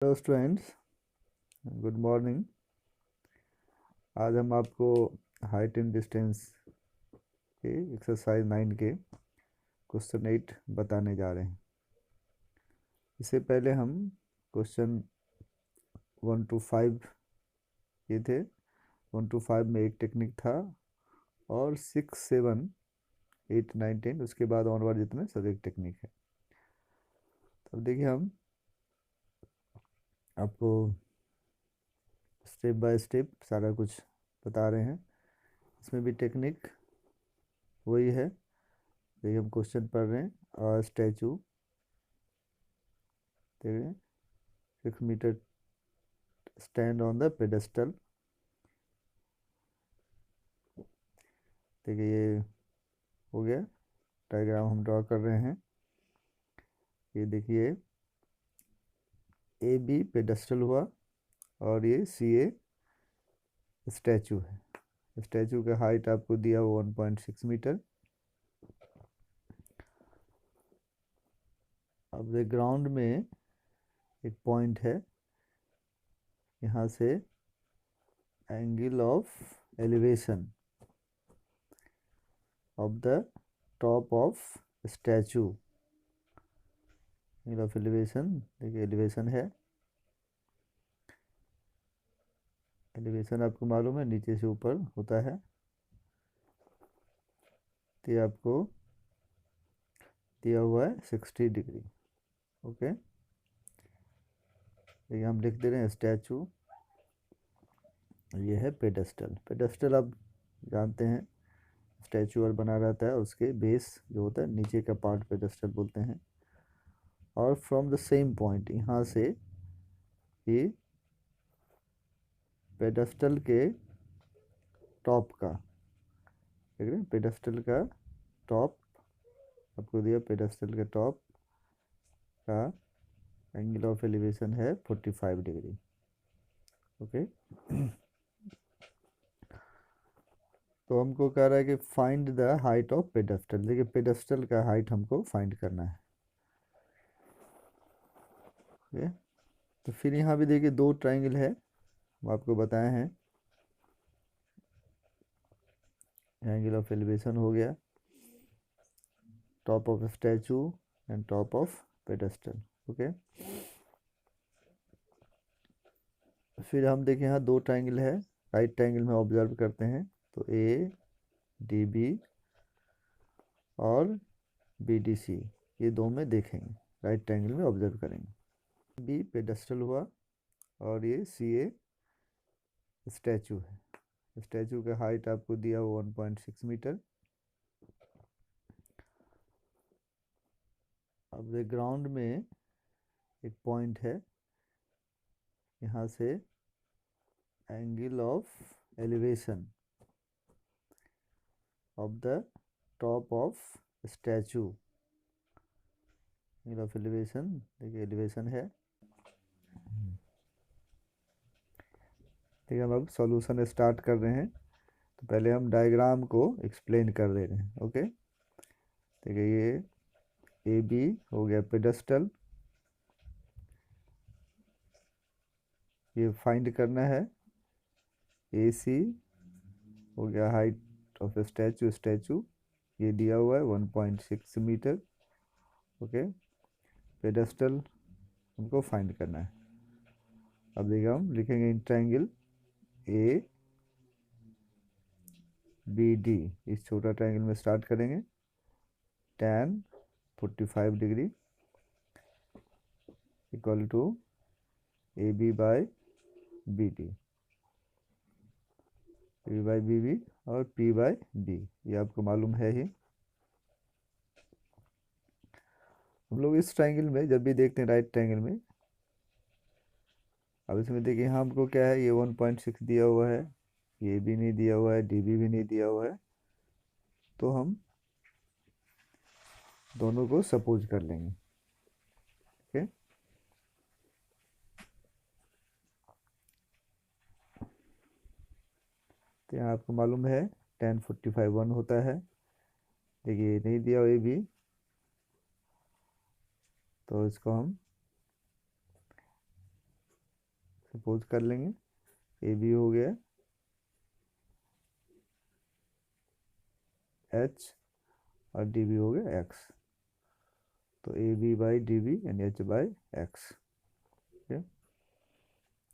Hello students, good morning. आज हम आपको हाइट एंड डिस्टेंस के एक्सरसाइज 9 के क्वेश्चन 8 बताने जा रहे हैं। इससे पहले हम क्वेश्चन 1 to 5 ये थे। 1 to 5 में एक टेक्निक था और 6, 7, 8, 9, 10 उसके बाद ऑनवर्ड जितने सब एक टेक्निक है। तब देखिए हम आपको स्टेप बाय स्टेप सारा कुछ बता रहे हैं। इसमें भी टेक्निक वही है। देखिए हम क्वेश्चन पढ़ रहे हैं। स्टैचू देख रहे हैं, 6 metre stand on the pedestal. देखिए ये हो गया, डायग्राम हम ड्रॉ कर रहे हैं। ये देखिए ए बी पेडेस्टल हुआ और ये सी ए स्टैचू है। स्टैचू का हाइट आपको दिया हुआ 1.6 मीटर। अब ग्राउंड में एक पॉइंट है, यहाँ से angle of elevation of the top of statute. Angle of elevation, देखिए एलिवेशन है। एलिवेशन आपको मालूम है नीचे से ऊपर होता है। तो ये आपको दिया हुआ है 60 डिग्री। ओके, ये हम लिख दे रहे हैं स्टैचू। ये है पेडेस्टल। पेडेस्टल आप जानते हैं स्टैचू और बना रहता है, उसके बेस जो होता है नीचे का पार्ट पेडेस्टल बोलते हैं। और फ्रॉम द सेम पॉइंट, यहाँ से ये पेडेस्टल के टॉप का, देख रहे हैं पेडेस्टल का टॉप आपको दिया। पेडेस्टल के टॉप का एंगल ऑफ एलिवेशन है 45 डिग्री। ओके तो हमको कह रहा है कि find the height of pedestal. देखिए पेडेस्टल का हाइट हमको फाइंड करना है। ओके, तो फिर यहाँ भी देखिए दो ट्राइंगल है, हम आपको बताए हैं। एंगल ऑफ एलिवेशन हो गया, top of statute and top of pedestal. Okay, फिर हम देखें यहाँ दो ट्राइंगल है, राइट ट्राइंगल में ऑब्जर्व करते हैं। तो ए डी बी और बी डी सी, ये दो में देखेंगे, राइट ट्राइंगल में ऑब्जर्व करेंगे। बी पेडेस्टल हुआ और ये सी ए स्टैचू है। स्टैचू का हाइट आपको दिया हुआ 1.6 मीटर। अब ग्राउंड में एक पॉइंट है, यहाँ से angle of elevation of the top of statute. Angle of elevation, देखिए एलिवेशन है। ठीक है, हम अब सॉल्यूशन स्टार्ट कर रहे हैं। तो पहले हम डायग्राम को एक्सप्लेन कर दे रहे हैं। ओके, देखिए ये ए बी हो गया पेडेस्टल, ये फाइंड करना है। ए सी हो गया हाइट ऑफ स्टैचू। स्टैचू ये दिया हुआ है 1.6 मीटर। ओके, पेडेस्टल हमको फाइंड करना है। अब देखिए हम लिखेंगे in triangle A B D. इस छोटा ट्राइंगल में स्टार्ट करेंगे। tan 45 degree equal to A B by B D, B by B B और पी बाई बी, ये आपको मालूम है ही। हम लोग इस ट्राइंगल में जब भी देखते हैं राइट ट्राइंगल में, अब इसमें देखिए यहाँ हमको क्या है, ये 1.6 दिया हुआ है, ये भी नहीं दिया हुआ है, डी बी भी नहीं दिया हुआ है। तो हम दोनों को सपोज कर लेंगे। ओके, तो यहाँ आपको मालूम है tan 45 1 होता है। देखिए ये नहीं दिया हुआ ये भी, तो इसको हम सपोज कर लेंगे ए बी हो गया एच और डी बी हो गया एक्स, तो A B by D B and H by X. ठीक है,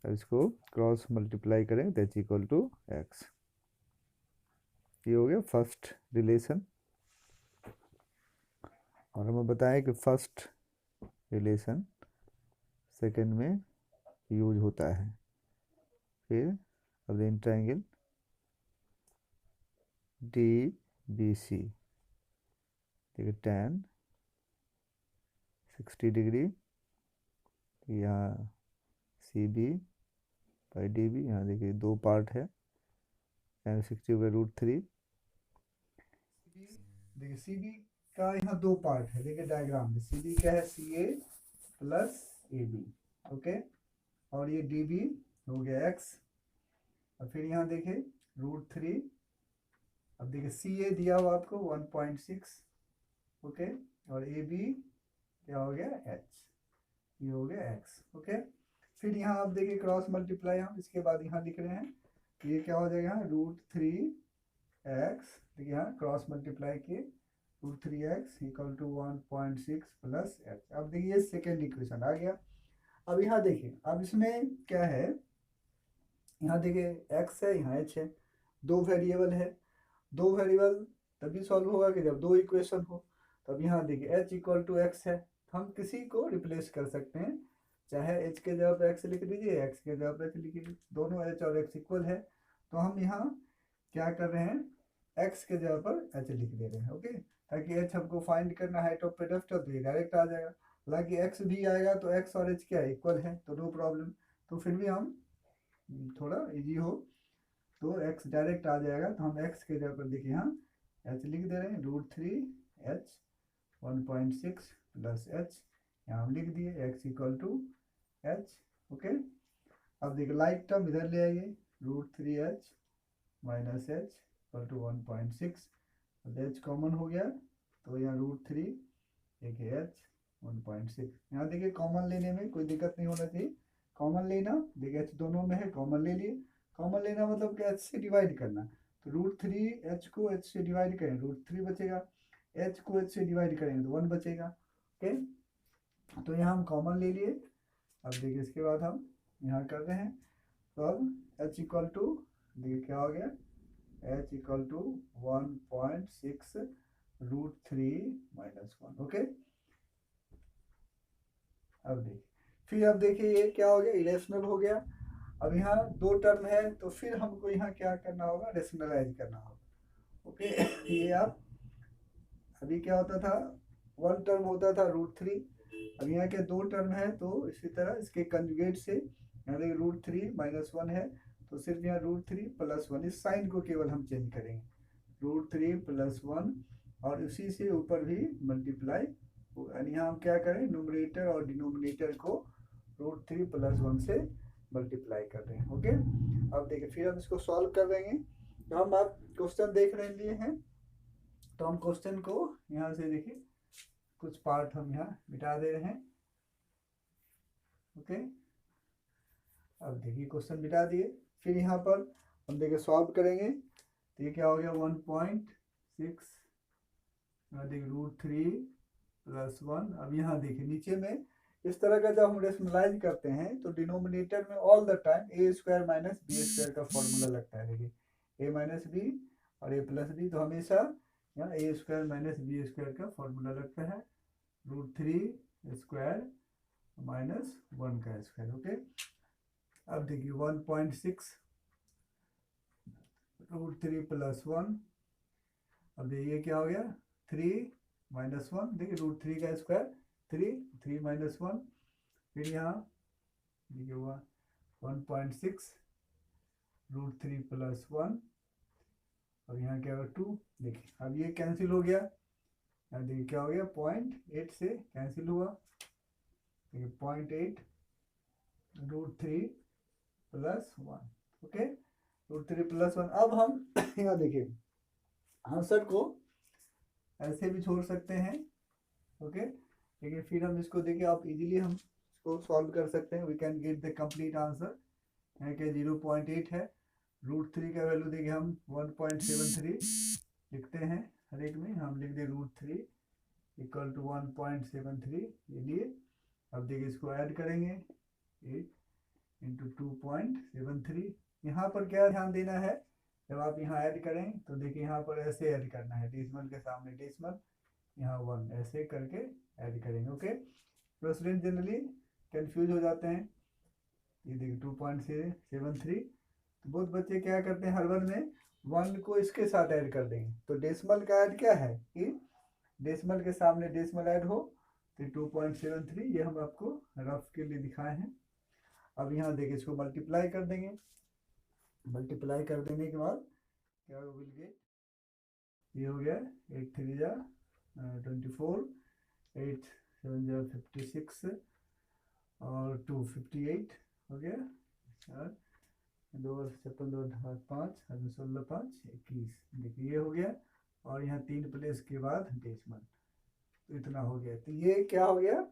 अब इसको क्रॉस मल्टीप्लाई करें तो एच इक्वल टू एक्स। ये हो गया फर्स्ट रिलेशन। और हमें बताएं कि फर्स्ट रिलेशन सेकंड में यूज होता है। फिर अब in triangle D B C, देखिए tan 60 डिग्री, यहाँ C B by D B, यहाँ देखिए दो पार्ट है, tan 60 बाई √3। देखिए सी बी का यहाँ दो पार्ट है, देखिए डायग्राम में सी बी क्या है सी ए प्लस ए बी, ओके, और ये डी बी हो गया एक्स। और फिर यहाँ देखिए √3, अब देखिए सी ए दिया हुआ आपको 1.6, ओके, और ए बी क्या हो गया एच, ये हो गया एक्स, ओके। फिर यहाँ आप देखिए क्रॉस मल्टीप्लाई हम इसके बाद यहाँ लिख रहे हैं, ये क्या हो जाएगा √3x, देखिए यहाँ क्रॉस मल्टीप्लाई किए √3x equal to 1.6 plus H. अब देखिए सेकेंड इक्वेशन आ गया। अब यहाँ देखिए, अब इसमें क्या है, यहाँ देखिए x है, यहाँ h है, दो वेरिएबल है, दो वेरिएबल तभी सॉल्व होगा कि जब दो इक्वेशन हो। तब यहाँ देखिए h इक्वल टू एक्स है, तो हम किसी को रिप्लेस कर सकते हैं, चाहे h के जगह पर x लिख दीजिए, x के जगह पर h लिख दीजिए, दोनों h और x इक्वल है, तो हम यहाँ क्या कर रहे हैं, x के जगह पर h लिख दे रहे हैं, ओके, ताकि h हमको फाइंड करना है हाइट ऑफ पेडेस्टल, तो ये डायरेक्ट आ जाएगा। हालांकि x भी आएगा तो x और h क्या है इक्वल है, तो नो प्रॉब्लम, तो फिर भी हम थोड़ा इजी हो तो x डायरेक्ट आ जाएगा, तो हम x के जगह पर देखिए यहाँ h लिख दे रहे हैं √3h 1.6 प्लस h, यहाँ हम लिख दिए x equal to h, okay. अब देखिए लाइक टर्म इधर ले आइए, √3h minus h equal to 1.6, h common हो गया, तो यहाँ √3 एक है h 1.6, यहाँ देखिए कॉमन लेने में कोई दिक्कत नहीं होना चाहिए, कॉमन लेना, देखिए h दोनों में है, कॉमन ले लिए। कॉमन लेना मतलब क्या, h से डिवाइड करना, तो √3h को h से डिवाइड करें √3 बचेगा, h को h से डिवाइड करेंगे तो 1 बचेगा, ओके, तो यहाँ हम कॉमन ले लिए। अब देखिए इसके बाद हम यहाँ कर रहे हैं, तो अब h इक्वल टू देखिए क्या हो गया, h equal to 1.6 √3 minus 1, okay. अब देखिए, फिर अब देखिए ये क्या हो गया, इरेशनल हो गया। अब यहाँ दो टर्म है, तो फिर हमको यहाँ क्या करना होगा, रेशनलाइज करना होगा, ओके। ये आप अभी क्या होता था, वन टर्म होता था √3, अब यहाँ के दो टर्म है, तो इसी तरह इसके कंजुगेट से यहाँ देखिए √3 माइनस 1 है, तो सिर्फ यहाँ √3 प्लस 1, इस साइन को केवल हम चेंज करेंगे, √3 प्लस 1, और उसी से ऊपर भी मल्टीप्लाई, यानी यहाँ हम क्या करें, न्यूमरेटर और डिनोमिनेटर को √3 प्लस 1 से मल्टीप्लाई कर रहे हैं, ओके। अब देखिए फिर हम इसको सॉल्व कर देंगे, तो हम आप क्वेश्चन देख रहे लिए हैं, तो हम क्वेश्चन को यहाँ से देखिए कुछ पार्ट हम यहाँ मिटा दे रहे हैं, ओके। अब देखिए क्वेश्चन मिटा दिए, फिर यहाँ पर हम देखिए सॉल्व करेंगे, तो ये क्या हो गया 1.6, देखिए √3 प्लस 1। अब यहाँ देखिए नीचे में इस तरह का जब हम रेशनलाइज करते हैं, तो डिनोमिनेटर में all the time a² minus b² का फॉर्मूला लगता है, देखिए a माइनस बी और a प्लस बी, तो हमेशा यहाँ a² माइनस b² का फॉर्मूला लगता है, √3² माइनस 1 का स्क्वायर, ओके। अब देखिए 1.6 √3 प्लस 1, अब देखिए क्या हो गया 3 माइनस 1, देखिए √3 का स्क्वायर 3 माइनस 1, फिर यहाँ देखिए हुआ 1.6 √3 प्लस 1, अब यहाँ क्या होगा 2, देखिए अब ये कैंसिल हो गया, यहाँ देखिए क्या हो गया 0.8 से कैंसिल हुआ, देखिए 0.8 √3 प्लस 1, ओके, √3 प्लस 1। अब हम यहाँ देखिए आंसर को ऐसे भी छोड़ सकते हैं, ओके, लेकिन फिर हम इसको देखिए आप इजीली हम इसको सॉल्व कर सकते हैं, we can get the complete answer. यहाँ के 0.8 है, √3 का वैल्यू देखिए हम 1.73 लिखते हैं, हर एक में हम लिख दें √3 इक्वल टू 1.73 ये लिए। अब देखिए इसको ऐड करेंगे 8 इंटू 2.73। यहाँ पर क्या ध्यान देना है, जब आप यहाँ ऐड करें तो देखिए यहाँ पर ऐसे ऐड करना है, डेसिमल के सामने डेसिमल, यहाँ 1 ऐसे करके ऐड करेंगे। ओके, तो स्टूडेंट जनरली कंफ्यूज हो जाते हैं। ये देखिए 2.73, तो बहुत बच्चे क्या करते हैं हर वन में 1 को इसके साथ ऐड कर देंगे। तो डेसिमल का ऐड क्या है कि डेसिमल के सामने डेसिमल ऐड हो, तो 2.73 ये हम आपको रफ के लिए दिखाए हैं। अब यहाँ देखिए इसको मल्टीप्लाई कर देंगे, मल्टीप्लाई कर देने के बाद क्या विल गेट, ये हो गया 8 3 जा 24, 8 7 जा 56 और 2 58 हो गया, 2 56 2 5 16 5 21, देखिए ये हो गया। और यहाँ 3 प्लेस के बाद डेसिमल, तो इतना हो गया। तो ये क्या हो गया,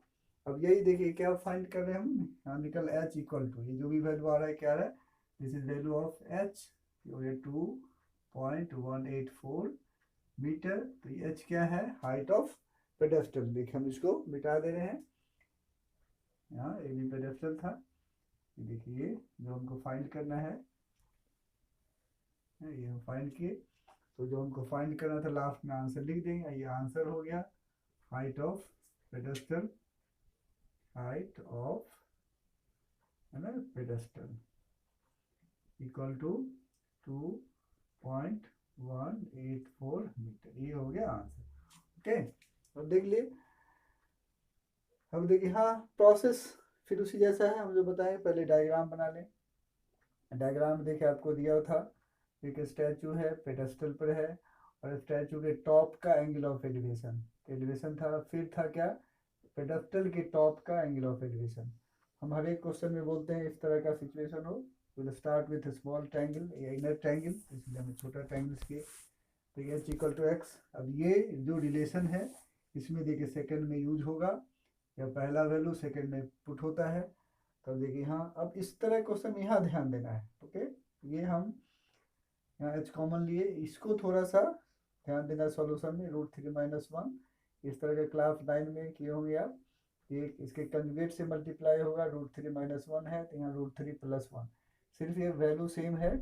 अब यही देखिए क्या फाइंड कर रहे हैं हम, यहाँ निकल h इक्वल टू, ये जो भी वैल्यू आ रहा है क्या आ रहा है, this is value of h, ये हो गया 2.184 मीटर। तो ये h क्या है, हाइट ऑफ पेडेस्टल। देखिए हम इसको मिटा दे रहे हैं, यहाँ ये भी पेडेस्टल था, देखिए जो हमको फाइंड करना है ये हम फाइंड किए। तो जो हमको फाइंड करना था लास्ट में आंसर लिख देंगे, ये आंसर हो गया height of pedestal, height of है ना पेडेस्टल इक्वल टू 2.184 मीटर, ये हो गया आंसर। ओके, अब देख लिए, अब देखिए हाँ प्रोसेस फिर उसी जैसा है, हम जो बताएं पहले डायग्राम बना लें। डायग्राम देखिए आपको दिया था, एक स्टैचू है पेडेस्टल पर है, और स्टैचू के टॉप का एंगल ऑफ एलिवेशन, एलिवेशन था, फिर था क्या पेडेस्टल के टॉप का एंगल ऑफ एलिवेशन। हम हर एक क्वेश्चन में बोलते हैं इस तरह का सिचुएशन हो, will start with small triangle, inner triangle, इसलिए हमें छोटा ट्रायंगल किए। तो h इक्वल टू x, अब ये जो रिलेशन है इसमें देखिए सेकंड में यूज होगा, या पहला वैल्यू सेकंड में पुट होता है। तब देखिए हाँ, अब इस तरह क्वेश्चन यहाँ ध्यान देना है। ओके, ये हम यहाँ h कॉमन लिए, इसको थोड़ा सा ध्यान देना सॉल्यूशन में, √3 - 1 इस तरह के क्लास 9 में किए होंगे आप। ये इसके कंजुगेट से मल्टीप्लाई होगा, √3 - 1 है तो यहाँ √3 + 1, सिर्फ ये वैल्यू सेम है,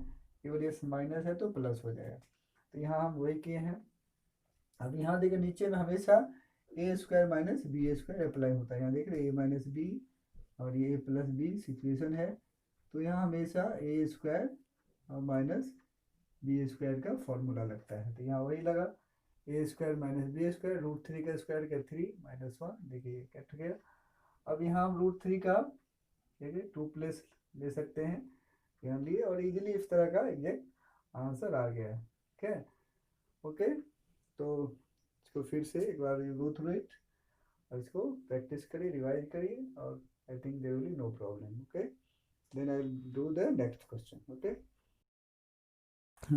केवल ये माइनस है तो प्लस हो जाएगा। तो यहाँ हम वही किए हैं। अब यहाँ देखिए नीचे में हमेशा a² - b² अप्लाई होता है, यहाँ देख रहे a - b और ये a + b सिचुएशन है, तो यहाँ हमेशा a² और -b² का फॉर्मूला लगता है। तो यहाँ वही लगा a² - b², √3 का स्क्वायर का 3 - 1, देखिए कट गया। अब यहाँ हम √3 का देखिए 2 प्लेस ले सकते हैं, यहाँ लिए और इजीली इस तरह का एग्जैक्ट आंसर आ गया है। ठीक है, ओके, तो इसको फिर से एक बार गो थ्रू इट और इसको प्रैक्टिस करिए, रिवाइज करिए, और I think there will be no problem. Okay, then I will do the next question. Okay,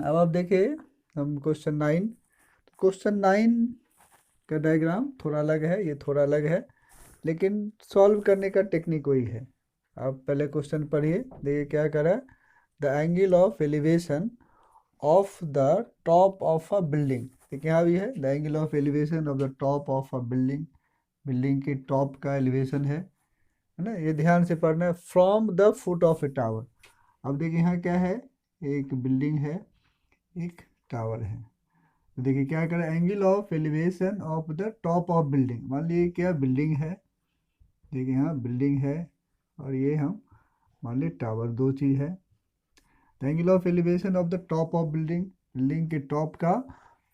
अब आप देखिए हम क्वेश्चन 9, क्वेश्चन 9 का डायग्राम थोड़ा अलग है, ये थोड़ा अलग है, लेकिन सॉल्व करने का टेक्निक वही है। आप पहले क्वेश्चन पढ़िए, देखिए क्या करा, the angle of elevation of the top of a building, देखिए यहाँ भी है the angle of elevation of the top of a building, building के टॉप का एलिवेशन है ना, ये ध्यान से पढ़ना है, from the foot of A tower. अब देखिए यहाँ क्या है, एक बिल्डिंग है, एक टावर है, तो देखिए क्या करें, angle of elevation of the top of building, मान लीजिए क्या बिल्डिंग है, देखिए यहाँ बिल्डिंग है और ये हम मान लीजिए टावर, दो चीज़ है। Angle of elevation of the top of building, building के टॉप का,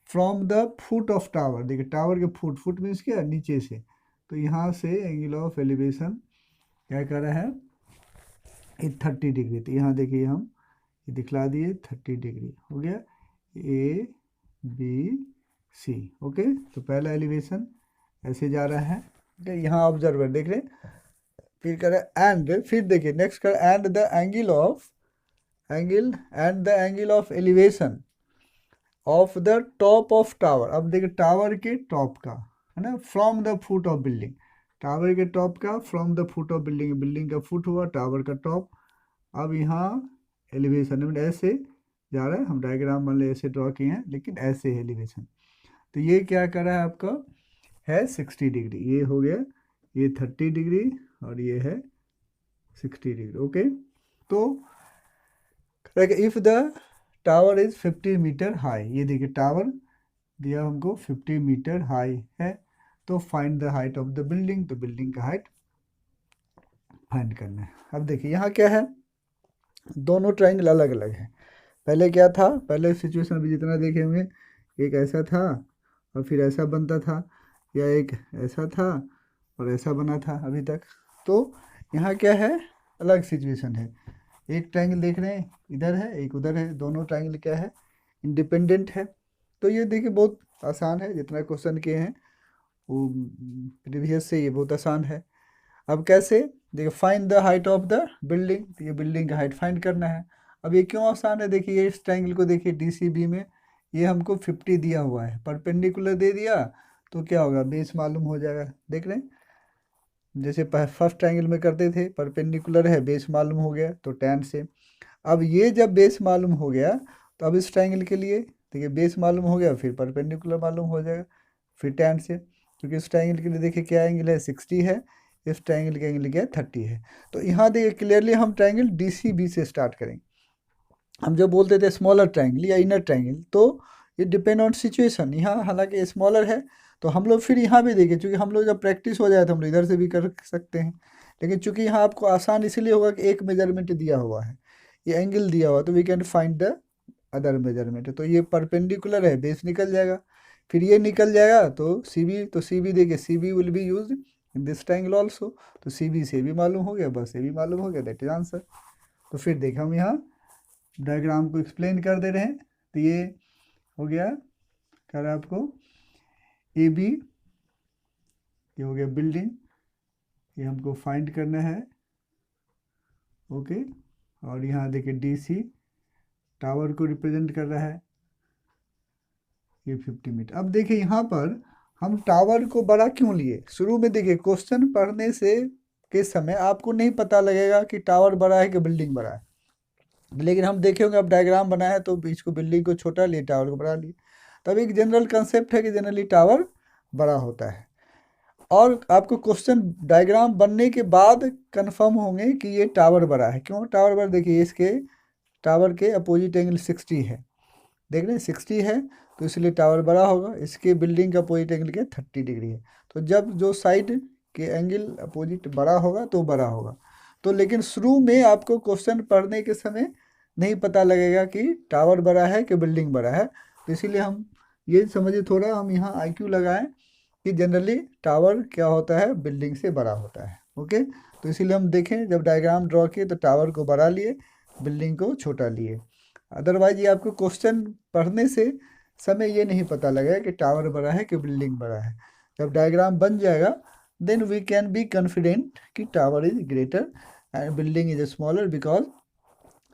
from the foot of tower, देखिए टावर के फुट, फुट मीन्स क्या नीचे से, तो यहाँ से एंगल ऑफ एलिवेशन क्या कर रहा है, 30 डिग्री, तो यहाँ देखिए हम ये दिखला दिए 30 डिग्री हो गया, A B C। ओके, तो पहला एलिवेशन ऐसे जा रहा है। ओके, यहाँ ऑब्जर्वर देख रहे, फिर करें एंड, फिर देखिए नेक्स्ट कर and the angle of elevation of the top of tower. अब देखिए टावर के टॉप का है ना, from the foot of building, tower के टॉप का from the foot of building, building का फुट हुआ टावर का टॉप। अब यहाँ एलिवेशन में ऐसे जा रहा है, हम डायग्राम मान लो ऐसे ड्रॉ किए हैं लेकिन ऐसे है एलिवेशन। तो ये क्या कर रहा है आपका है 60 डिग्री, ये हो गया ये 30 डिग्री और ये है 60 डिग्री। ओके, तो if the tower is 50 metre high, ये देखिए टावर दिया हमको 50 मीटर हाई है, तो find the height of the building, तो बिल्डिंग का हाइट फाइंड करना है। अब देखिए यहाँ क्या है, दोनों ट्राइंगल अलग अलग है। पहले क्या था, पहले सिचुएशन अभी जितना देखे होंगे, एक ऐसा था और फिर ऐसा बनता था, या एक ऐसा था और ऐसा बना था अभी तक। तो यहाँ क्या है, अलग सिचुएशन है। एक ट्राइंगल देख रहे हैं इधर है, एक उधर है, दोनों ट्राइंगल क्या है, इंडिपेंडेंट है। तो ये देखिए बहुत आसान है, जितना क्वेश्चन किए हैं वो प्रीवियस से ये बहुत आसान है। अब कैसे, देखिए find the height of the building, तो ये बिल्डिंग का हाइट फाइंड करना है। अब ये क्यों आसान है, देखिए ये इस ट्राइंगल को देखिए DCB में ये हमको 50 दिया हुआ है, परपेंडिकुलर दे दिया तो क्या होगा, बेस मालूम हो जाएगा। देख रहे हैं जैसे फर्स्ट ट्राइंगल में करते थे, परपेंडिकुलर है बेस मालूम हो गया तो tan से। अब ये जब बेस मालूम हो गया तो अब इस ट्राइंगल के लिए देखिए बेस मालूम हो गया, फिर परपेंडिकुलर मालूम हो जाएगा, फिर tan से। क्योंकि इस ट्राइंगल के लिए देखिए क्या एंगल है 60 है, इस ट्राइंगल का एंगल क्या है 30 है। तो यहाँ देखिए क्लियरली हम ट्राइंगल DCB से स्टार्ट करेंगे। हम जो बोलते थे स्मॉलर ट्राइंगल या इनर ट्राइंगल, तो ये डिपेंड ऑन सिचुएशन। यहाँ हालांकि स्मॉलर है तो हम लोग फिर यहाँ भी देखिए, चूँकि हम लोग जब प्रैक्टिस हो जाए तो हम लोग इधर से भी कर सकते हैं, लेकिन चूँकि यहाँ आपको आसान इसलिए होगा कि एक मेजरमेंट दिया हुआ है, ये एंगल दिया हुआ, तो we can find the other measurement. तो ये परपेंडिकुलर है, बेस निकल जाएगा, फिर ये निकल जाएगा तो CB, तो CB देखिए CB will be use in this triangle also, तो CB से भी मालूम हो गया, बस ये भी मालूम हो गया, दैट इज आंसर। तो फिर देखा हम यहाँ डायग्राम को एक्सप्लेन कर दे रहे हैं। तो ये हो गया, कह रहा है आपको AB, ये हो गया बिल्डिंग, ये हमको फाइंड करना है। ओके, और यहाँ देखिए DC टावर को रिप्रेजेंट कर रहा है, ये 50 मीटर। अब देखिए यहाँ पर हम टावर को बड़ा क्यों लिए, शुरू में देखिए क्वेश्चन पढ़ने से के समय आपको नहीं पता लगेगा कि टावर बड़ा है कि बिल्डिंग बड़ा है, लेकिन हम देखे होंगे अब डायग्राम बनाया है तो बीच को बिल्डिंग को छोटा लिए, टावर को बड़ा लिए। तब एक जनरल कंसेप्ट है कि जनरली टावर बड़ा होता है, और आपको क्वेश्चन डायग्राम बनने के बाद कंफर्म होंगे कि ये टावर बड़ा है। क्यों टावर बड़ा, देखिए इसके टावर के अपोजिट एंगल 60 है, देख रहे हैं 60 है तो इसलिए टावर बड़ा होगा। इसके बिल्डिंग का अपोजिट एंगल क्या 30 डिग्री है, तो जब जो साइड के एंगल अपोजिट बड़ा होगा तो बड़ा होगा। तो लेकिन शुरू में आपको क्वेश्चन पढ़ने के समय नहीं पता लगेगा कि टावर बड़ा है कि बिल्डिंग बड़ा है, तो इसीलिए हम ये समझिए थोड़ा हम यहाँ IQ लगाएं कि जनरली टावर क्या होता है, बिल्डिंग से बड़ा होता है। ओके, तो इसीलिए हम देखें जब डायग्राम ड्रॉ किए तो टावर को बड़ा लिए, बिल्डिंग को छोटा लिए। अदरवाइज ये आपको क्वेश्चन पढ़ने से समय ये नहीं पता लगेगा कि टावर बड़ा है कि बिल्डिंग बड़ा है। जब डायग्राम बन जाएगा then we can be confident कि tower is greater and building is smaller, because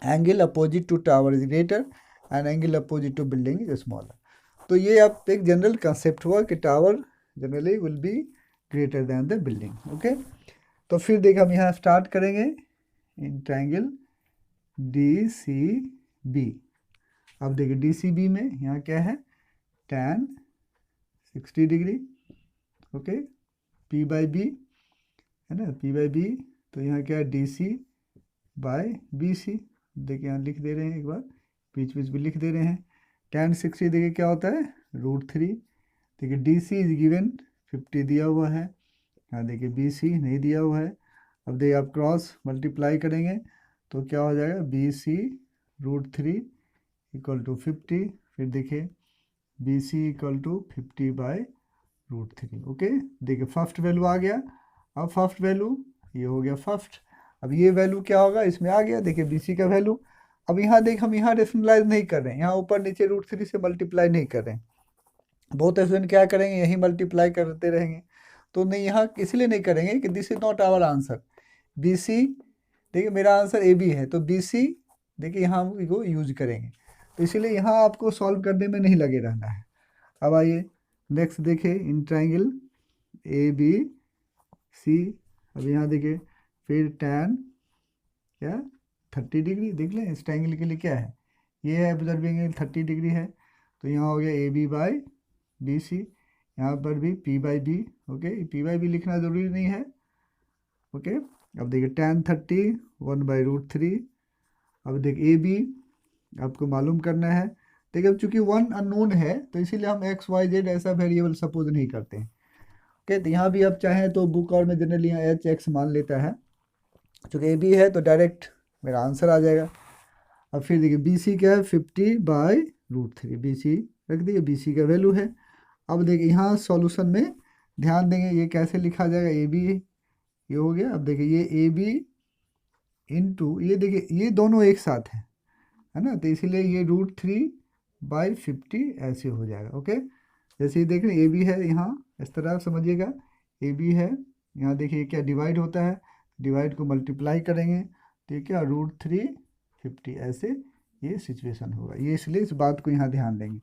angle opposite to tower is greater and angle opposite to building is smaller. तो ये आप एक जनरल कंसेप्ट हुआ कि tower generally will be greater than the building. Okay, तो फिर देखिए हम यहाँ स्टार्ट करेंगे इन ट्राइंगल DCB। अब देखिए DCB में यहाँ क्या है, tan 60 डिग्री। ओके, P/B है ना, P/B, तो यहाँ क्या है DC/BC। देखिए यहाँ लिख दे रहे हैं, एक बार बीच बीच भी लिख दे रहे हैं। tan 60 देखिए क्या होता है √3। देखिए DC इज गिवन 50 दिया हुआ है, यहाँ देखिए BC नहीं दिया हुआ है। अब देखिए आप क्रॉस मल्टीप्लाई करेंगे तो क्या हो जाएगा, BC √3 इक्वल टू 50, फिर देखिए BC इक्वल टू 50/√3। ओके, देखिए फर्स्ट वैल्यू आ गया। अब फर्स्ट वैल्यू ये हो गया फर्स्ट, अब ये वैल्यू क्या होगा इसमें आ गया, देखिए BC का वैल्यू। अब यहाँ देख हम यहाँ रेशनलाइज नहीं कर रहे हैं, यहाँ ऊपर नीचे √3 से मल्टीप्लाई नहीं कर रहे हैं। बहुत स्टूडेंट क्या करेंगे, यही मल्टीप्लाई करते रहेंगे, तो नहीं यहाँ इसलिए नहीं करेंगे कि this is not our answer. BC देखिए मेरा आंसर AB है, तो BC देखिए यहाँ हम इसको यूज करेंगे, तो इसीलिए यहाँ आपको सॉल्व करने में नहीं लगे रहना है। अब आइए नेक्स्ट देखिए इन ट्राइंगल AB सी। अब यहाँ देखिए फिर tan क्या 30 डिग्री, देख लें इस ट्रायंगल के लिए क्या है, ये है ऑब्जर्विंग एंगल 30 डिग्री है, तो यहाँ हो गया A B by B C, यहाँ पर भी P by B. Okay, P by B लिखना ज़रूरी नहीं है। ओके, अब देखिए tan 30 1/√3। अब देखिए ए बी आपको मालूम करना है। देखिए अब चूंकि वन अननोन है तो इसीलिए हम एक्स वाई जेड ऐसा वेरिएबल सपोज नहीं करते हैं। ओके, तो यहाँ भी आप चाहें तो बुक और में जनरली यहाँ एच एक्स मान लेता है, चूँकि ए बी है तो डायरेक्ट मेरा आंसर आ जाएगा। अब फिर देखिए बी सी क्या है 50/√3, बी सी रख दिए, बी सी का वैल्यू है। अब देखिए यहाँ सॉल्यूशन में ध्यान देंगे ये कैसे लिखा जाएगा, ए बी ये हो गया। अब देखिए ये ए बी इंटू ये देखिए ये दोनों एक साथ हैं, है ना, तो इसीलिए ये √3/50 ऐसे हो जाएगा। ओके, जैसे ये देख रहे हैं ए बी है यहाँ, इस तरह आप समझिएगा ए बी है, यहाँ देखिए क्या डिवाइड होता है, डिवाइड को मल्टीप्लाई करेंगे, ठीक है, √350 ऐसे ये सिचुएशन होगा, ये इसलिए इस बात को यहाँ ध्यान देंगे।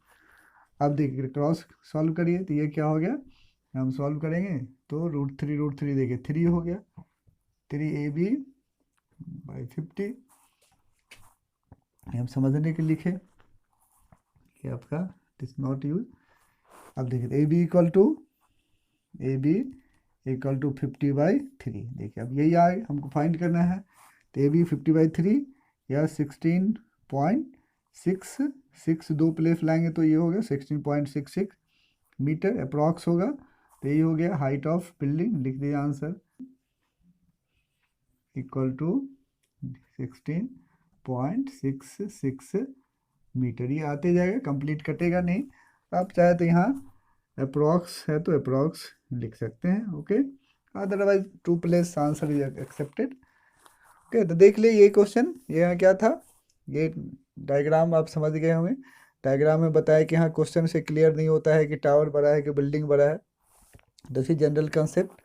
अब देखिए क्रॉस सॉल्व करिए तो ये क्या हो गया, हम सॉल्व करेंगे तो √3 देखिए 3 हो गया, 3ab/50, हम समझने के लिखे ये आपका इज नॉट यूज। अब देखिए ए बी इक्वल टू 50/3, देखिए अब यही आए हमको फाइंड करना है, तो ए बी 50/3 या 16.66, दो प्लेस लाएंगे तो ये हो गया 16.66 मीटर अप्रॉक्स होगा, तो ये हो गया हाइट ऑफ बिल्डिंग, लिख दिया आंसर इक्वल टू 16.66 मीटर। ये आते जाएगा, कंप्लीट कटेगा नहीं, आप चाहे तो यहाँ अप्रॉक्स है तो अप्रॉक्स लिख सकते हैं। Okay, otherwise 2 place answer is accepted. Okay, तो देख लिए ये क्वेश्चन, ये यहाँ क्या था, ये डायग्राम आप समझ गए होंगे। डायग्राम में बताया कि हाँ क्वेश्चन से क्लियर नहीं होता है कि टावर बड़ा है कि बिल्डिंग बड़ा है, दिस इज जनरल कंसेप्ट।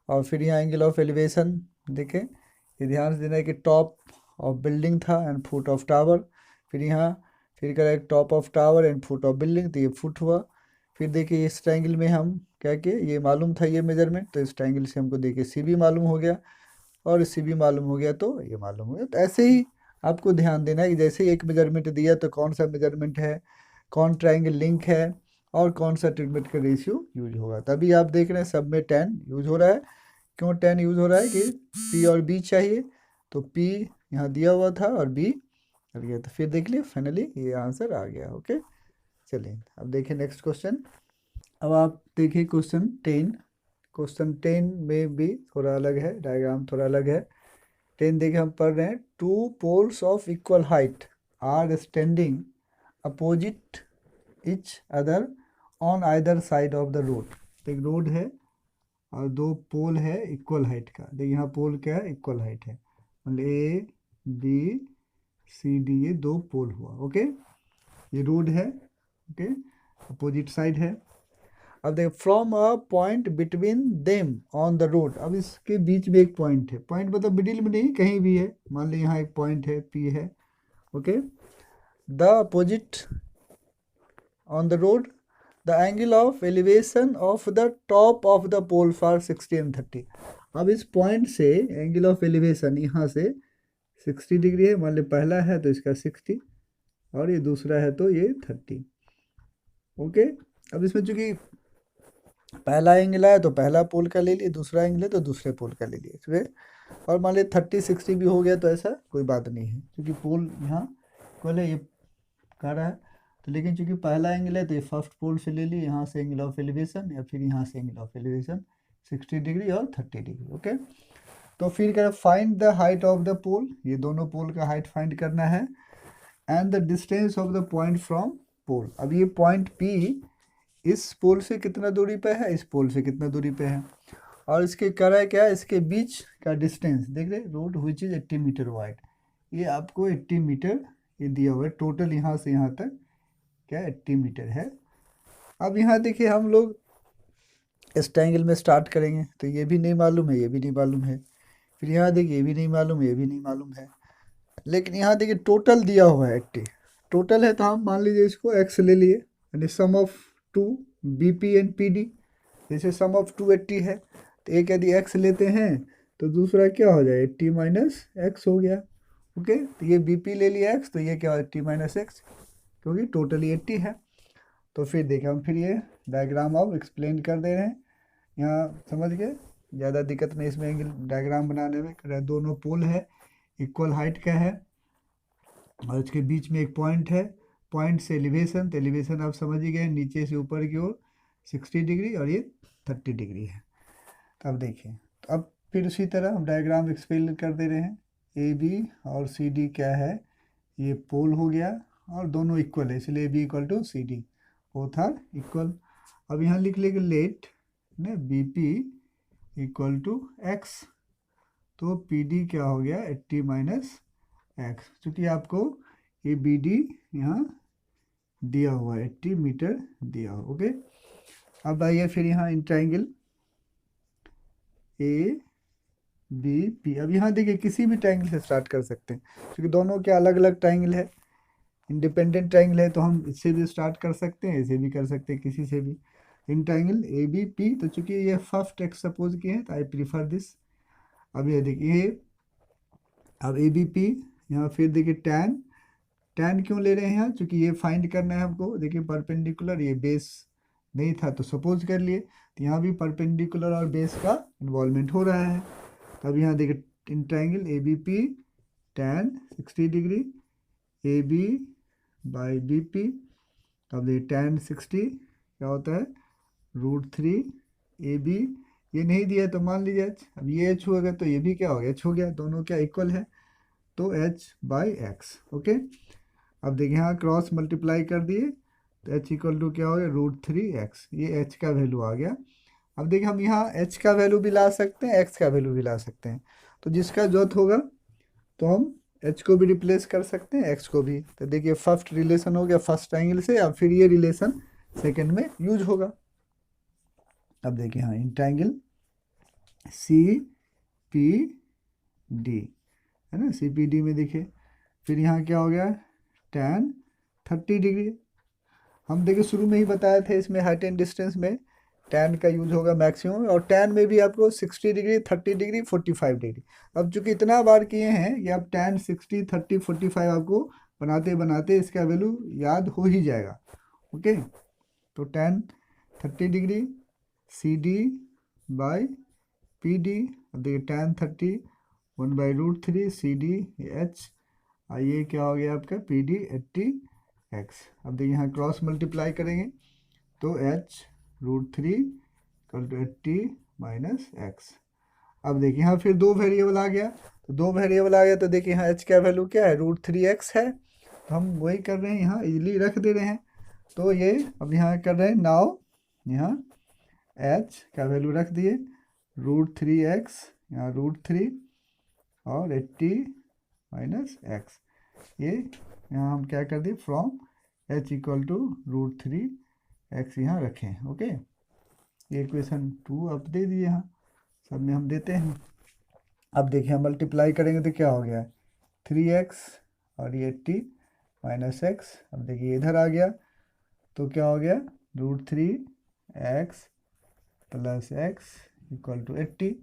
और फिर यहाँ एंगल ऑफ एलिवेशन देखें, ये ध्यान से देना है कि टॉप ऑफ बिल्डिंग था एंड फुट ऑफ टावर, फिर यहाँ फिर करें top of tower and foot of building, तो ये फुट हुआ। फिर देखिए इस ट्रायंगल में हम क्या किए, ये मालूम था ये मेजरमेंट, तो इस ट्रायंगल से हमको देखिए सी बी मालूम हो गया, और सी बी मालूम हो गया तो ये मालूम हो गया। तो ऐसे ही आपको ध्यान देना है कि जैसे एक मेजरमेंट दिया तो कौन सा मेजरमेंट है, कौन ट्रायंगल लिंक है, और कौन सा ट्रीटमेंट का रेशियो यूज होगा। तभी आप देख रहे हैं सब में 10 यूज हो रहा है। क्यों 10 यूज हो रहा है कि P और B चाहिए, तो P यहाँ दिया हुआ था और B कर गया, तो फिर देख लिया फाइनली ये आंसर आ गया। ओके, चलिए अब देखिए नेक्स्ट क्वेश्चन। अब आप देखिए क्वेश्चन 10 में भी थोड़ा अलग है, डायग्राम थोड़ा अलग है। 10 देखिए हम पढ़ रहे हैं, 2 poles of equal height are standing opposite each other on either side of the road. एक रोड है और 2 पोल है इक्वल हाइट का, देखिए यहाँ पोल क्या है, इक्वल हाइट है, मतलब ए बी सी डी ये 2 पोल हुआ। ओके, ये रोड है, ओके, अपोजिट साइड है। अब देखिए from a point between them on the road, अब इसके बीच में एक पॉइंट है, पॉइंट मतलब मिडिल में नहीं कहीं भी है, मान ली यहाँ एक पॉइंट है पी है। Okay, the opposite on the road the angle of elevation of the top of the pole for 60 and 30। अब इस पॉइंट से एंगल ऑफ एलिवेशन यहाँ से 60 डिग्री है, मान ली पहला है तो इसका 60 और ये दूसरा है तो ये 30। ओके, अब इसमें चूंकि पहला एंगल है तो पहला पोल का ले लिए, दूसरा एंगल है तो दूसरे पोल का ले लिए, इसमें और मान लीजिए 30 60 भी हो गया तो ऐसा कोई बात नहीं है, क्योंकि पोल यहाँ पहले ये कर रहा है, तो लेकिन चूंकि पहला एंगल है तो ये फर्स्ट पोल से ले लिए, यहाँ से एंगल ऑफ एलिवेशन या फिर यहाँ से एंगल ऑफ एलिवेशन 60 डिग्री और 30 डिग्री। ओके, तो फिर करें find the height of the pole, ये दोनों पोल का हाइट फाइंड करना है, and the distance of the point from pole. अब ये पॉइंट P इस पोल से कितना दूरी पे है, इस पोल से कितना दूरी पे है, और इसके करा क्या है, इसके बीच का डिस्टेंस देख रहे, road which is 80 metre wide, ये आपको 80 मीटर ये दिया हुआ है, टोटल यहाँ से यहाँ तक क्या 80 मीटर है। अब यहाँ देखिए हम लोग इस ट्रायंगल में स्टार्ट करेंगे तो ये भी नहीं मालूम है, ये भी नहीं मालूम है, फिर यहाँ देखिए ये भी नहीं मालूम, ये भी नहीं मालूम है, लेकिन यहाँ देखिए टोटल दिया हुआ है 80, टोटल है तो हम मान लीजिए इसको x ले लिए, यानी सम ऑफ 2 BP एंड PD, जैसे सम ऑफ 280 है तो एक यदि x लेते हैं तो दूसरा क्या हो जाए 80 माइनस एक्स हो गया। ओके, तो ये BP ले लिया x, तो ये क्या हो 80 माइनस एक्स, क्योंकि टोटली 80 है। तो फिर देखें हम फिर ये डायग्राम अब एक्सप्लेन कर दे रहे हैं, यहाँ समझ गए, ज़्यादा दिक्कत नहीं इसमें एंगल डायग्राम बनाने में। दोनों पोल है, इक्वल हाइट का है, और इसके बीच में एक पॉइंट है, पॉइंट से एलिवेशन, तो एलिवेशन आप समझ ही गए, नीचे से ऊपर की ओर 60 डिग्री और ये 30 डिग्री है। तो अब देखिए, तो अब फिर उसी तरह हम डायग्राम एक्सप्लेन कर दे रहे हैं। AB और CD क्या है, ये पोल हो गया और दोनों इक्वल है, इसलिए AB equal to CD, both are equal. अब यहाँ लिख लेंगे लेट ना BP इक्वल टू एक्स, तो PD क्या हो गया 80 माइनस एक्स, चूँकि आपको ये BD यहाँ दिया हुआ है 80 मीटर दिया हुआ। ओके, अब आइए फिर यहाँ इन ट्राइंगल ABP। अब यहाँ देखिए किसी भी ट्राइंगल से स्टार्ट कर सकते हैं, क्योंकि दोनों के अलग अलग ट्राइंगल है, इंडिपेंडेंट ट्राइंगल है, तो हम इससे भी स्टार्ट कर सकते हैं, इसे भी कर सकते हैं, किसी से भी। इन ट्राइंगल ABP, तो चूंकि ये फर्स्ट एक्स सपोज किए हैं तो आई प्रीफर दिस। अब ये देखिए, अब ABP यहाँ फिर देखिए टैन, टैन क्यों ले रहे हैं यहाँ, चूंकि ये फाइंड करना है हमको। देखिए परपेंडिकुलर, ये बेस नहीं था तो सपोज कर लिए, तो यहाँ भी परपेंडिकुलर और बेस का इन्वॉल्वमेंट हो रहा है। तब यहाँ देखिए in triangle ABP tan 60 degree AB by BP, अब देखिए टैन 60 क्या होता है √3 AB। ये नहीं दिया तो मान लीजिए h, अब ये h होगा तो ये भी क्या हो गया h हो गया, दोनों क्या इक्वल है, तो h बाई एक्स। ओके, अब देखिए यहाँ क्रॉस मल्टीप्लाई कर दिए तो h इक्वल टू क्या हो गया √3x, ये h का वैल्यू आ गया। अब देखिए हम यहाँ h का वैल्यू भी ला सकते हैं, x का वैल्यू भी ला सकते हैं, तो जिसका जरूरत होगा तो हम h को भी रिप्लेस कर सकते हैं, x को भी। तो देखिए फर्स्ट रिलेशन हो गया फर्स्ट ट्राइंगल से, अब फिर ये रिलेशन सेकेंड में यूज होगा। अब देखिए हाँ इन ट्राइंगल CPD है ना, CPD में देखिए फिर यहाँ क्या हो गया टैन 30 डिग्री। हम देखिए शुरू में ही बताए थे इसमें हाइट एंड डिस्टेंस में टैन का यूज होगा मैक्सिमम, और टैन में भी आपको 60 डिग्री 30 डिग्री 45 डिग्री। अब चूंकि इतना बार किए हैं ये आप टैन 60 30 45 आपको बनाते बनाते इसका वैल्यू याद हो ही जाएगा। ओके, तो tan 30 degree CD by PD, अब देखिए टैन 30 1/√3 CD H, ये क्या हो गया आपका PD 80x। अब देखिए यहाँ क्रॉस मल्टीप्लाई करेंगे तो h√3 equal to 80 minus x. अब देखिए यहाँ फिर दो वेरिएबल आ गया, तो दो वेरिएबल आ गया तो देखिए यहाँ h का वैल्यू क्या है √3x है, तो हम वही कर रहे हैं यहाँ इजीली रख दे रहे हैं। तो ये अब यहाँ कर रहे हैं नाउ, यहाँ h का वैल्यू रख दिए √3x, यहाँ √3 और 80 माइनस एक्स, ये यहाँ हम क्या कर दिए from h equal to √3x यहाँ रखें। ओके, ये इक्वेशन 2 अब दे दिए, यहाँ सब में हम देते हैं। अब देखिए हम मल्टीप्लाई करेंगे तो क्या हो गया 3x और ये 80 माइनस एक्स। अब देखिए इधर आ गया तो क्या हो गया √3x plus x equal to 80।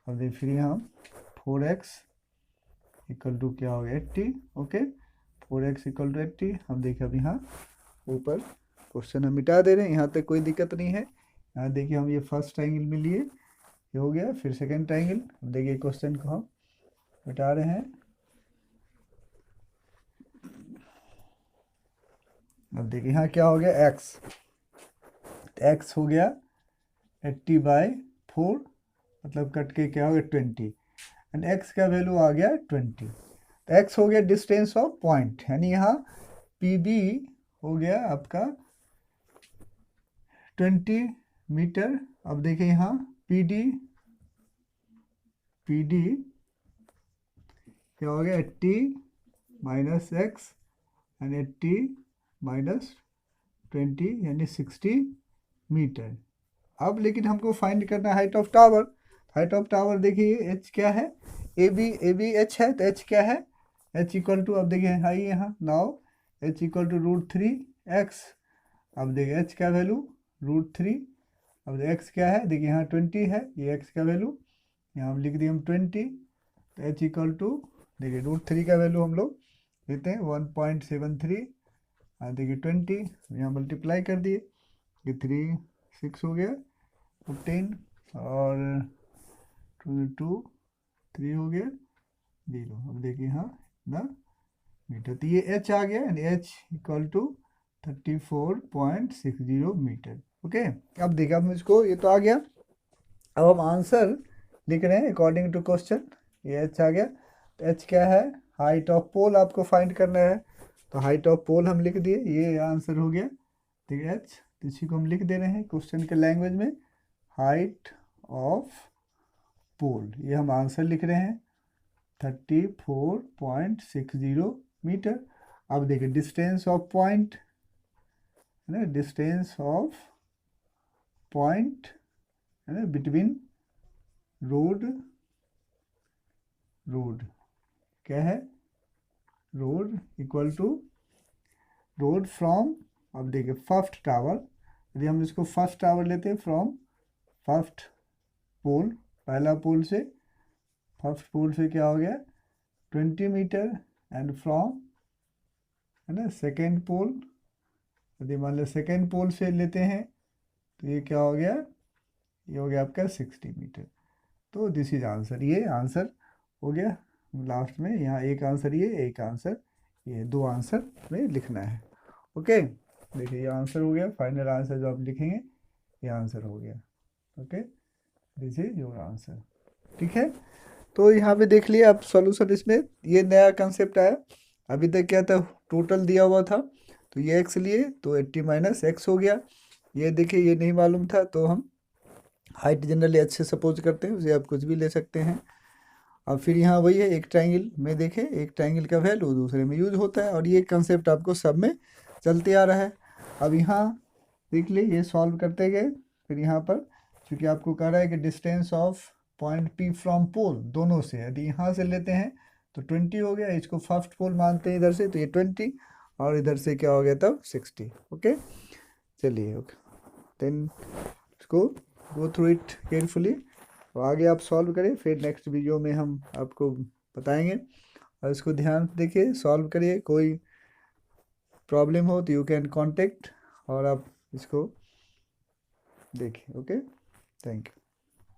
अब देखिए फिर यहाँ 4x इक्वल टू क्या हो गया 80। Okay, 4x equal to 80। हम देखिए अब यहाँ ऊपर क्वेश्चन हम मिटा दे रहे हैं, यहाँ तक कोई दिक्कत नहीं है। यहाँ देखिए हम ये फर्स्ट ट्राइंगल में लिए, ये हो गया, फिर सेकंड ट्राइंगल। अब देखिए क्वेश्चन को हम मिटा रहे हैं। अब देखिए यहाँ क्या हो गया x, x हो गया 80/4, मतलब कट के क्या हो गया 20, एंड x का वैल्यू आ गया 20। तो x हो गया डिस्टेंस ऑफ पॉइंट, यानी यहाँ PB हो गया आपका 20 मीटर। अब देखिए यहाँ PD क्या हो गया 80 माइनस एक्स एंड 80 माइनस 20 यानी 60 मीटर। अब लेकिन हमको फाइंड करना है height of tower. Height of tower देखिए h क्या है, AB h है, तो h क्या है h इक्वल टू, अब देखिए हाई यहाँ now h equal to √3x। अब देखिए h का वैल्यू √3 अब x क्या है, देखिए यहाँ 20 है, ये x का वैल्यू, यहाँ हम लिख दिए हम 20, तो h इक्वल टू, देखिए √3 का वैल्यू हम लोग लेते हैं 1.73, और देखिए 20 यहाँ मल्टीप्लाई कर दिए, ये 3 6 हो गया, 15 और 2 3 हो गया 0। अब देखिए हाँ ना मीटर, तो ये h आ गया, यानी h equal to 34.60 metre. Okay, अब देखिए हम इसको, ये तो आ गया, अब हम आंसर लिख रहे हैं अकॉर्डिंग टू क्वेश्चन। ये h आ गया, तो h क्या है, हाइट ऑफ पोल आपको फाइंड करना है, तो हाइट ऑफ पोल हम लिख दिए, ये आंसर हो गया। ठीक है, h, तो इसी को हम लिख दे रहे हैं क्वेश्चन के लैंग्वेज में, हाइट ऑफ पोल, ये हम आंसर लिख रहे हैं 34.60 मीटर। अब देखिए डिस्टेंस ऑफ पॉइंट है ना, डिस्टेंस ऑफ पॉइंट है ना बिटवीन रोड, रोड क्या है, road equal to road from, अब देखिए फर्स्ट टावर, यदि हम इसको फर्स्ट टावर लेते हैं फ्रॉम फर्स्ट पोल, पहला पोल से, फर्स्ट पोल से क्या हो गया 20 मीटर, एंड फ्रॉम है ना सेकेंड पोल, यदि मान लो सेकेंड पोल से लेते हैं तो ये क्या हो गया, ये हो गया आपका 60 मीटर। तो दिस इज आंसर, ये आंसर हो गया। लास्ट में यहाँ एक आंसर ये, एक आंसर ये, दो आंसर में लिखना है। ओके, देखिए ये आंसर हो गया, फाइनल आंसर जो आप लिखेंगे ये आंसर हो गया। Okay, this is your answer. ठीक है, तो यहाँ पे देख लिया आप सॉल्यूशन, इसमें ये नया कंसेप्ट आया, अभी तक क्या था टोटल दिया हुआ था, तो ये x लिए तो 80 - x हो गया, ये देखिए ये नहीं मालूम था, तो हम हाइट जनरली अच्छे सपोज करते हैं, उसे आप कुछ भी ले सकते हैं। अब फिर यहाँ वही है, एक ट्रायंगल में देखें, एक ट्रायंगल का वैल्यू दूसरे में यूज होता है, और ये कंसेप्ट आपको सब में चलते आ रहा है। अब यहाँ देख लिए, ये सॉल्व करते गए, फिर यहाँ पर चूँकि आपको कह रहा है कि distance of point P from pole दोनों से, यदि यहाँ से लेते हैं तो 20 हो गया, इसको फर्स्ट पोल मानते हैं इधर से, तो ये 20, और इधर से क्या हो गया तब 60। ओके, चलिए, ओके देन इसको गो थ्रू इट केयरफुली, तो आगे आप सॉल्व करें, फिर नेक्स्ट वीडियो में हम आपको बताएंगे, और इसको ध्यान से देखिए, सॉल्व करिए, कोई प्रॉब्लम हो तो यू कैन कॉन्टेक्ट, और आप इसको देखिए। Okay, thank you.